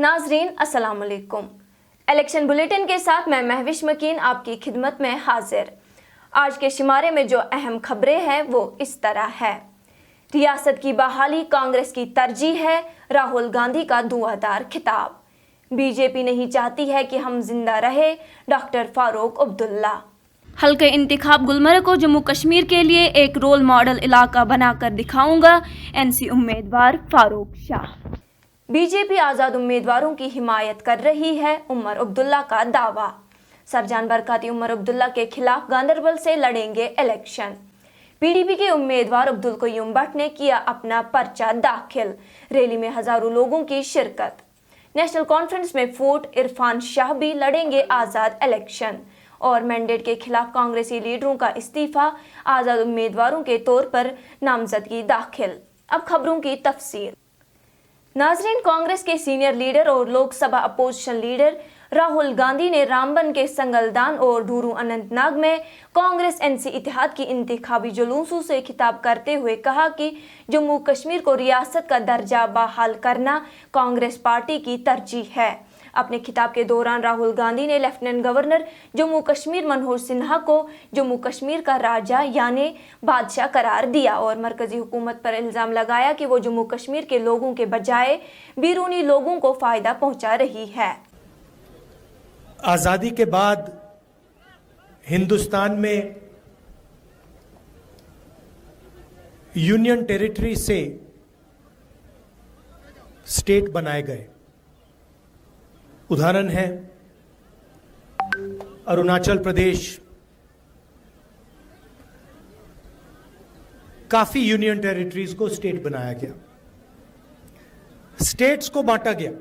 नाजरीन अस्सलाम वालेकुम। इलेक्शन बुलेटिन के साथ मैं महविश मकीन आपकी खिदमत में हाजिर। आज के शुमारे में जो अहम खबरें हैं वो इस तरह है। रियासत की बहाली कांग्रेस की तरजीह है, राहुल गांधी का धुआंधार खिताब। बीजेपी नहीं चाहती है कि हम जिंदा रहे, डॉक्टर फारूक अब्दुल्ला। हल्के इंतिखाब गुलमर्ग को जम्मू कश्मीर के लिए एक रोल मॉडल इलाका बनाकर दिखाऊंगा, एनसी उम्मीदवार फारूक शाह। बीजेपी आज़ाद उम्मीदवारों की हिमायत कर रही है, उमर अब्दुल्ला का दावा। सरजान बरकाती उमर अब्दुल्ला के खिलाफ गांदरबल से लड़ेंगे इलेक्शन। पीडीपी के उम्मीदवार अब्दुल कयूम भट्ट ने किया अपना पर्चा दाखिल। रैली में हजारों लोगों की शिरकत। नेशनल कॉन्फ्रेंस में फूट, इरफान शाह भी लड़ेंगे आज़ाद इलेक्शन। और मैंडेट के खिलाफ कांग्रेसी लीडरों का इस्तीफा, आज़ाद उम्मीदवारों के तौर पर नामजदगी दाखिल। अब खबरों की तफसील। नाजरीन, कांग्रेस के सीनियर लीडर और लोकसभा अपोजिशन लीडर राहुल गांधी ने रामबन के संगलदान और डूरू अनंतनाग में कांग्रेस एनसी इत्तेहाद की इंतखाबी जुलूसों से खिताब करते हुए कहा कि जम्मू कश्मीर को रियासत का दर्जा बहाल करना कांग्रेस पार्टी की तरजीह है। अपने खिताब के दौरान राहुल गांधी ने लेफ्टिनेंट गवर्नर जम्मू कश्मीर मनोज सिन्हा को जम्मू कश्मीर का राजा यानी बादशाह करार दिया और मरकजी हुकूमत पर इल्ज़ाम लगाया कि वो जम्मू कश्मीर के लोगों के बजाय बैरूनी लोगों को फ़ायदा पहुंचा रही है। आज़ादी के बाद हिंदुस्तान में यूनियन टेरिटरी से स्टेट बनाए गए। उदाहरण है अरुणाचल प्रदेश, काफी यूनियन टेरिटरीज को स्टेट बनाया गया, स्टेट्स को बांटा गया।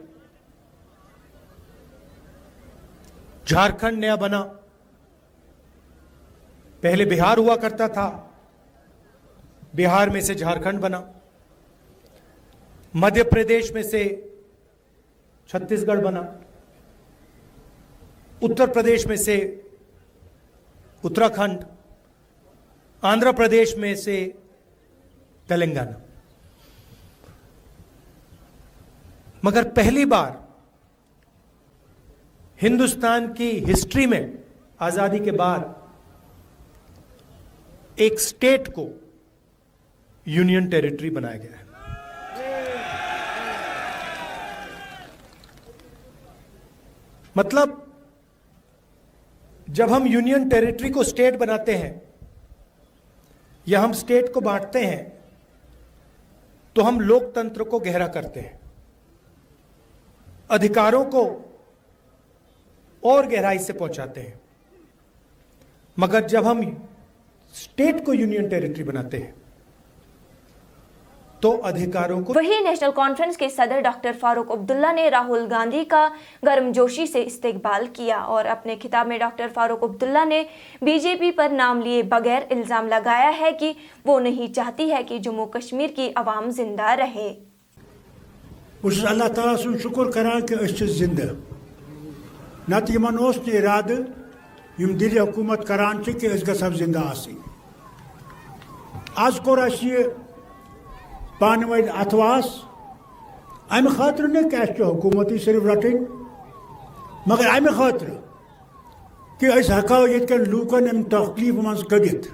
झारखंड नया बना, पहले बिहार हुआ करता था, बिहार में से झारखंड बना। मध्य प्रदेश में से छत्तीसगढ़ बना, उत्तर प्रदेश में से उत्तराखंड, आंध्र प्रदेश में से तेलंगाना। मगर पहली बार हिंदुस्तान की हिस्ट्री में आजादी के बाद एक स्टेट को यूनियन टेरिटरी बनाया गया है। मतलब जब हम यूनियन टेरिटरी को स्टेट बनाते हैं या हम स्टेट को बांटते हैं तो हम लोकतंत्र को गहरा करते हैं, अधिकारों को और गहराई से पहुंचाते हैं। मगर जब हम स्टेट को यूनियन टेरिटरी बनाते हैं तो अधिकारों को। वही नेशनल कॉन्फ्रेंस के सदर डॉक्टर फारूक अब्दुल्ला ने राहुल गांधी का गर्मजोशी से इस्तेकबाल किया और अपने खिताब में डॉक्टर फारूक अब्दुल्ला ने बीजेपी पर नाम लिए बगैर इल्जाम लगाया है कि वो नहीं चाहती है कि जम्मू कश्मीर की आवाम जिंदा रहे। अल्लाह ताला सुन शुक्र करान कि अस जिंदा नत यमन ओस न इराद यम दिल हुकूमत करान कि अस गसब जिंदा आसी। आज कोर अस पान वन अथवास अमि खातर न कि अस हुकूमत सिर्फ रटन, मगर अमि खातर कि अस हको यतकन लूकन अमि तकलीफ मज कड़ित।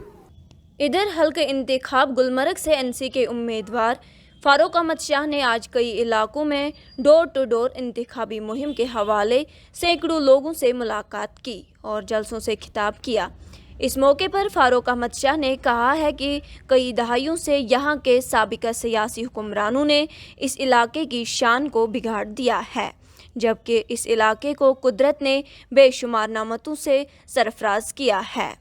इधर हल्के इंतखाब गुलमर्ग से एनसी के उम्मीदवार फारूक अहमद शाह ने आज कई इलाकों में डोर टू डोर इंतखाबी मुहिम के हवाले सैकड़ों लोगों से मुलाकात की और जलसों से खिताब किया। इस मौके पर फारूक अहमद शाह ने कहा है कि कई दहाइयों से यहाँ के साबिका सियासी हुक्मरानों ने इस इलाके की शान को बिगाड़ दिया है, जबकि इस इलाके को कुदरत ने बेशुमार नेमतों से सरफराज किया है।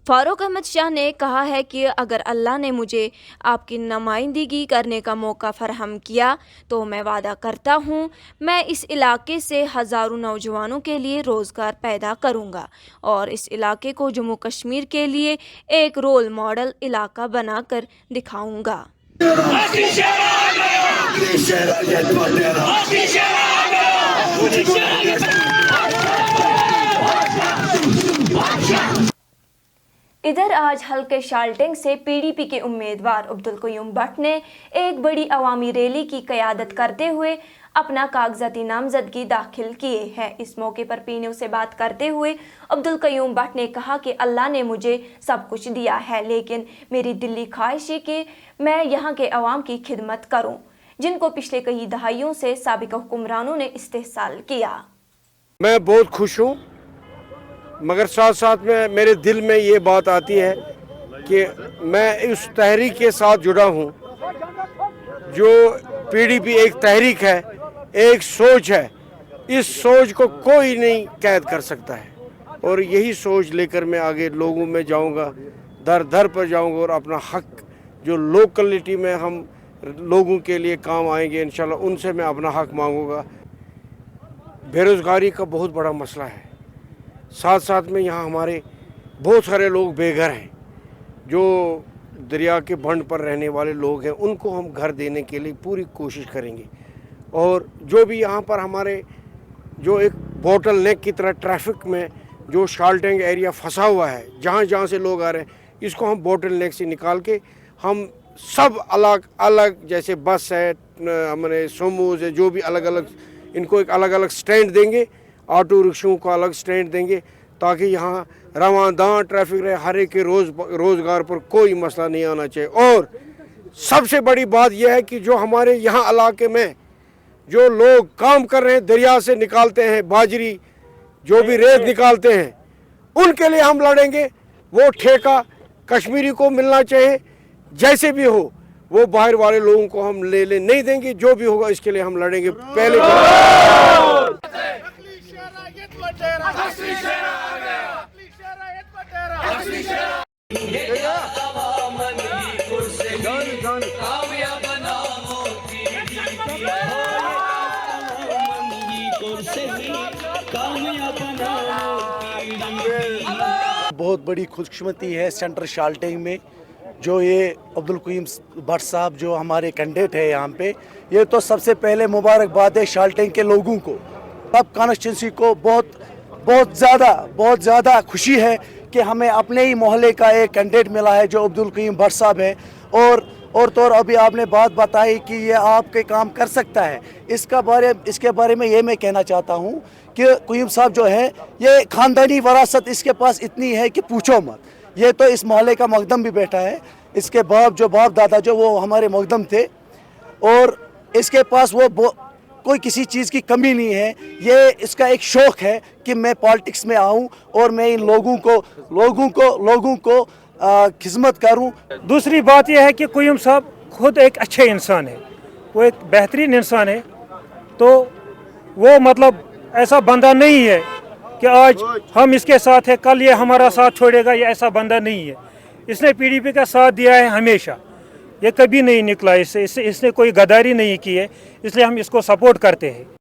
फारूक अहमद शाह ने कहा है कि अगर अल्लाह ने मुझे आपकी नुमाइंदगी करने का मौका फराहम किया तो मैं वादा करता हूँ मैं इस इलाके से हज़ारों नौजवानों के लिए रोज़गार पैदा करूँगा और इस इलाके को जम्मू कश्मीर के लिए एक रोल मॉडल इलाका बनाकर दिखाऊँगा। इधर आज हल्के शाल्टेंग से पीडीपी के उम्मीदवार अब्दुल कयूम भट्ट ने एक बड़ी अवामी रैली की क़यादत करते हुए अपना कागजाती नामजदगी दाखिल किए हैं। इस मौके पर पीने से बात करते हुए अब्दुल कयूम भट्ट ने कहा कि अल्लाह ने मुझे सब कुछ दिया है, लेकिन मेरी दिली ख्वाहिश है कि मैं यहाँ के अवाम की खिदमत करूँ, जिनको पिछले कई दहाइयों से साबिक हुक्मरानों ने इस्तेहसाल किया। मैं बहुत खुश हूँ, मगर साथ साथ में मेरे दिल में ये बात आती है कि मैं उस तहरीक के साथ जुड़ा हूँ जो पीडीपी एक तहरीक है, एक सोच है। इस सोच को कोई नहीं कैद कर सकता है और यही सोच लेकर मैं आगे लोगों में जाऊँगा, दर दर पर जाऊँगा और अपना हक जो लोकलिटी में हम लोगों के लिए काम आएंगे इंशाल्लाह उनसे मैं अपना हक मांगूंगा। बेरोज़गारी का बहुत बड़ा मसला है, साथ साथ में यहाँ हमारे बहुत सारे लोग बेघर हैं, जो दरिया के बंड पर रहने वाले लोग हैं, उनको हम घर देने के लिए पूरी कोशिश करेंगे। और जो भी यहाँ पर हमारे जो एक बोटल नेक की तरह ट्रैफिक में जो शाल्टेंग एरिया फंसा हुआ है, जहाँ जहाँ से लोग आ रहे हैं, इसको हम बोटल नेक से निकाल के हम सब अलग अलग जैसे बस है, हमारे सोमोज है, जो भी अलग अलग इनको एक अलग अलग स्टैंड देंगे, ऑटो रिक्शों को अलग स्टैंड देंगे ताकि यहाँ रवादां ट्रैफिक रहे, हर एक के रोज़गार पर कोई मसला नहीं आना चाहिए। और सबसे बड़ी बात यह है कि जो हमारे यहाँ इलाके में जो लोग काम कर रहे हैं, दरिया से निकालते हैं बाजरी, जो भी रेत निकालते हैं, उनके लिए हम लड़ेंगे। वो ठेका कश्मीरी को मिलना चाहिए, जैसे भी हो वो बाहर वाले लोगों को हम ले नहीं देंगे। जो भी होगा इसके लिए हम लड़ेंगे। पहले बहुत बड़ी खुशकिस्मती है सेंटर शाल्टेंग में जो ये अब्दुल कयूम भट्ट साहब जो हमारे कैंडिडेट है यहाँ पे। ये तो सबसे पहले मुबारकबाद है शाल्टेंग के लोगों को, सब कॉन्स्टिट्यूंसी को बहुत ज़्यादा खुशी है कि हमें अपने ही मोहल्ले का एक कैंडिडेट मिला है जो अब्दुल कयूम भट्ट साहब है। और तो अभी आपने बात बताई कि ये आपके काम कर सकता है, इसके बारे में ये मैं कहना चाहता हूँ कि कयूम साहब जो है ये ख़ानदानी वरासत इसके पास इतनी है कि पूछो मत। ये तो इस मोहल्ले का मकदम भी बैठा है, इसके बाप दादा जो वो हमारे मकदम थे, और इसके पास वो कोई किसी चीज़ की कमी नहीं है। ये इसका एक शौक़ है कि मैं पॉलिटिक्स में आऊँ और मैं इन लोगों को खिदमत करूँ। दूसरी बात यह है कि कयूम साहब खुद एक अच्छे इंसान है, वो एक बेहतरीन इंसान है, तो वो मतलब ऐसा बंदा नहीं है कि आज हम इसके साथ है कल ये हमारा साथ छोड़ेगा, ये ऐसा बंदा नहीं है। इसने पीडीपी का साथ दिया है हमेशा, ये कभी नहीं निकला इससे, इसने कोई गद्दारी नहीं की है, इसलिए हम इसको सपोर्ट करते हैं।